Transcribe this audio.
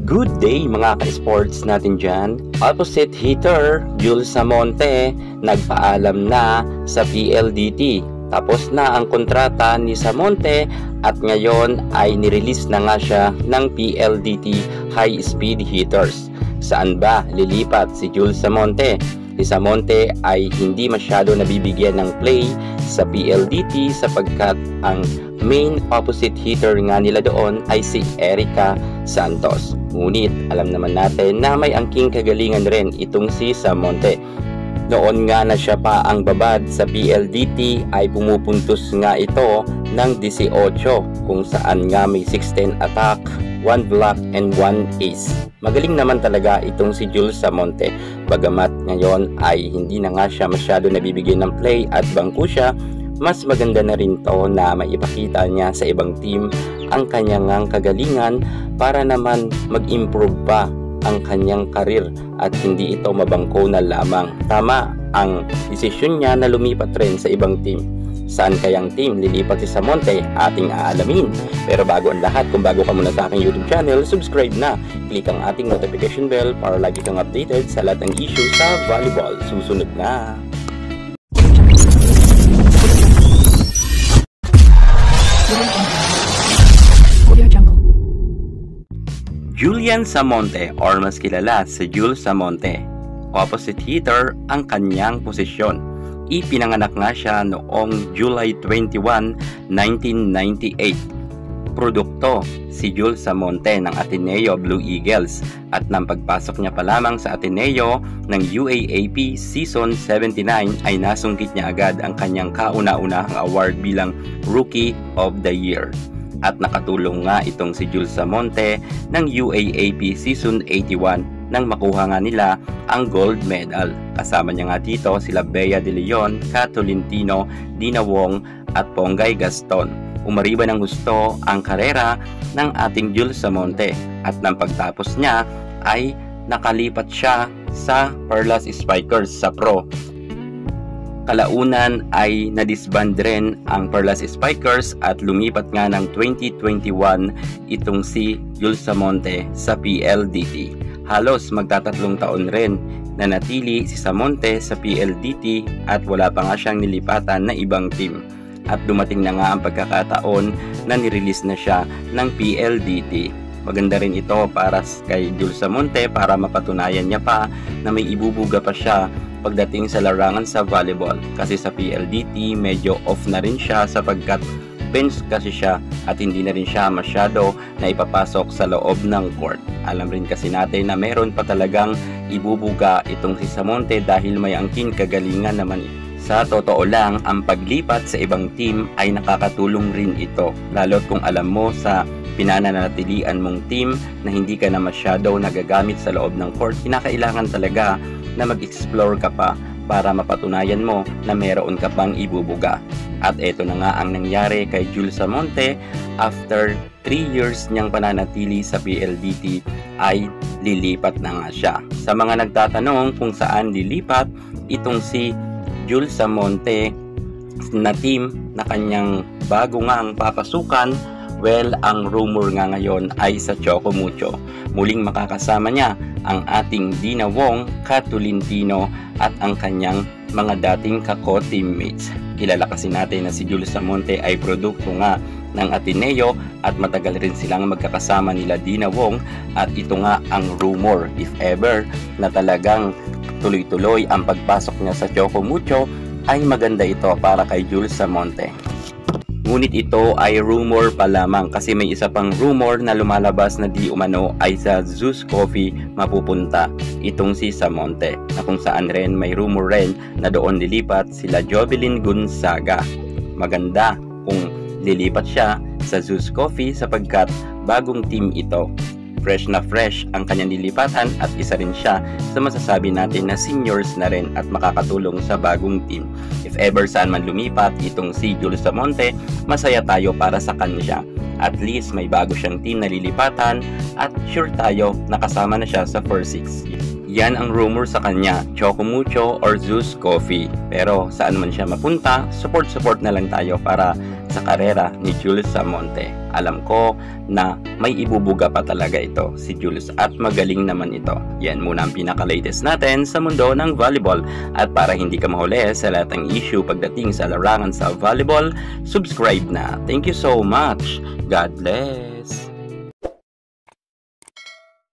Good day mga ka-sports natin dyan. Opposite hitter, Jules Samonte, nagpaalam na sa PLDT. Tapos na ang kontrata ni Samonte at ngayon ay nirelease na nga siya ng PLDT High Speed Hitters. Saan ba lilipat si Jules Samonte? Si Samonte ay hindi masyado nabibigyan ng play sa PLDT sapagkat ang main opposite hitter nga nila doon ay si Erica Santos. Ngunit alam naman natin na may angking kagalingan rin itong si Samonte. Noon nga na siya pa ang babad sa PLDT ay pumupuntos nga ito ng 18 kung saan nga may 16 attack, 1 block and 1 ace. Magaling naman talaga itong si Jules Samonte. Bagamat ngayon ay hindi na nga siya masyado nabibigyan ng play at bangko siya, mas maganda na rin to na maipakita niya sa ibang team ang kanyang kagalingan para naman mag-improve pa ang kanyang karir at hindi ito mabangko na lamang. Tama ang desisyon niya na lumipat rin sa ibang team. Saan kayang team lilipat si Samonte? Ating aalamin. Pero bago ang lahat, kung bago ka muna sa aking YouTube channel, subscribe na. Click ang ating notification bell para lagi kang updated sa lahat ng issue sa volleyball. Susunod na. Julian Samonte or mas kilala si Jules Samonte. Opposite hitter ang kanyang posisyon. Ipinanganak nga siya noong July 21, 1998. Produkto si Jules Samonte ng Ateneo Blue Eagles at nang pagpasok niya pa lamang sa Ateneo ng UAAP Season 79 ay nasungkit niya agad ang kanyang kauna-unahang award bilang Rookie of the Year. At nakatulong nga itong si Jules Samonte ng UAAP Season 81 nang makuha nga nila ang gold medal. Kasama niya nga dito sila Bea de Leon, Kat Tolentino, Dina Wong at Ponggay Gaston. Umariba ng gusto ang karera ng ating Jules Samonte at nang pagtapos niya ay nakalipat siya sa Perlas Spikers sa Pro. Kalaunan ay nadisband rin ang Perlas Spikers at lumipat nga ng 2021 itong si Jules Samonte sa PLDT. Halos magtatatlong taon rin na natili si Samonte sa PLDT at wala pa nga siyang nilipatan na ibang team. At dumating na nga ang pagkakataon na nirelease na siya ng PLDT. Maganda rin ito para kay Jules Samonte para mapatunayan niya pa na may ibubuga pa siya pagdating sa larangan sa volleyball. Kasi sa PLDT medyo off na rin siya sapagkat bench kasi siya at hindi na rin siya masyado na ipapasok sa loob ng court. Alam rin kasi natin na meron pa talagang ibubuga itong si Samonte dahil may angkin kagalingan naman ito. Sa totoo lang, ang paglipat sa ibang team ay nakakatulong rin ito. Lalo't kung alam mo sa pinananatilian mong team na hindi ka na masyado nagagamit sa loob ng court, kinakailangan talaga na mag-explore ka pa para mapatunayan mo na meron ka pang ibubuga. At eto na nga ang nangyari kay Jules Samonte. After 3 years niyang pananatili sa PLDT ay lilipat na nga siya. Sa mga nagtatanong kung saan lilipat itong si Jules Samonte na team na kanyang bago nga ang papasukan, well, ang rumor nga ngayon ay sa Choco Mucho. Muling makakasama niya ang ating Dina Wong, Kat Tolentino at ang kanyang mga dating kako-teammates. Kilala kasi natin na si Jules Samonte ay produkto nga ng Ateneo at matagal rin silang magkakasama nila Dina Wong at ito nga ang rumor, if ever na talagang tuloy-tuloy ang pagpasok niya sa Choco Mucho ay maganda ito para kay Jules Samonte. Ngunit ito ay rumor pa lamang kasi may isa pang rumor na lumalabas na di umano ay sa Zeus Coffee mapupunta itong si Samonte, na kung saan rin may rumor rin na doon lilipat sila Jovelyn Gonzaga. Maganda kung lilipat siya sa Zeus Coffee sapagkat bagong team ito. Fresh na fresh ang kanyang nilipatan at isa rin siya sa masasabi natin na seniors na rin at makakatulong sa bagong team. If ever saan man lumipat itong si Jules Samonte, masaya tayo para sa kanya. At least may bago siyang team na lilipatan at sure tayo nakasama na siya sa first 6. Yan ang rumor sa kanya, Choco Mucho or Zeus Coffee. Pero saan man siya mapunta, support na lang tayo para sa karera ni Jules Samonte. Alam ko na may ibubuga pa talaga ito si Jules at magaling naman ito. Yan muna ang pinaka-latest natin sa mundo ng volleyball. At para hindi ka mahuli sa lahat ng issue pagdating sa larangan sa volleyball, subscribe na. Thank you so much. God bless.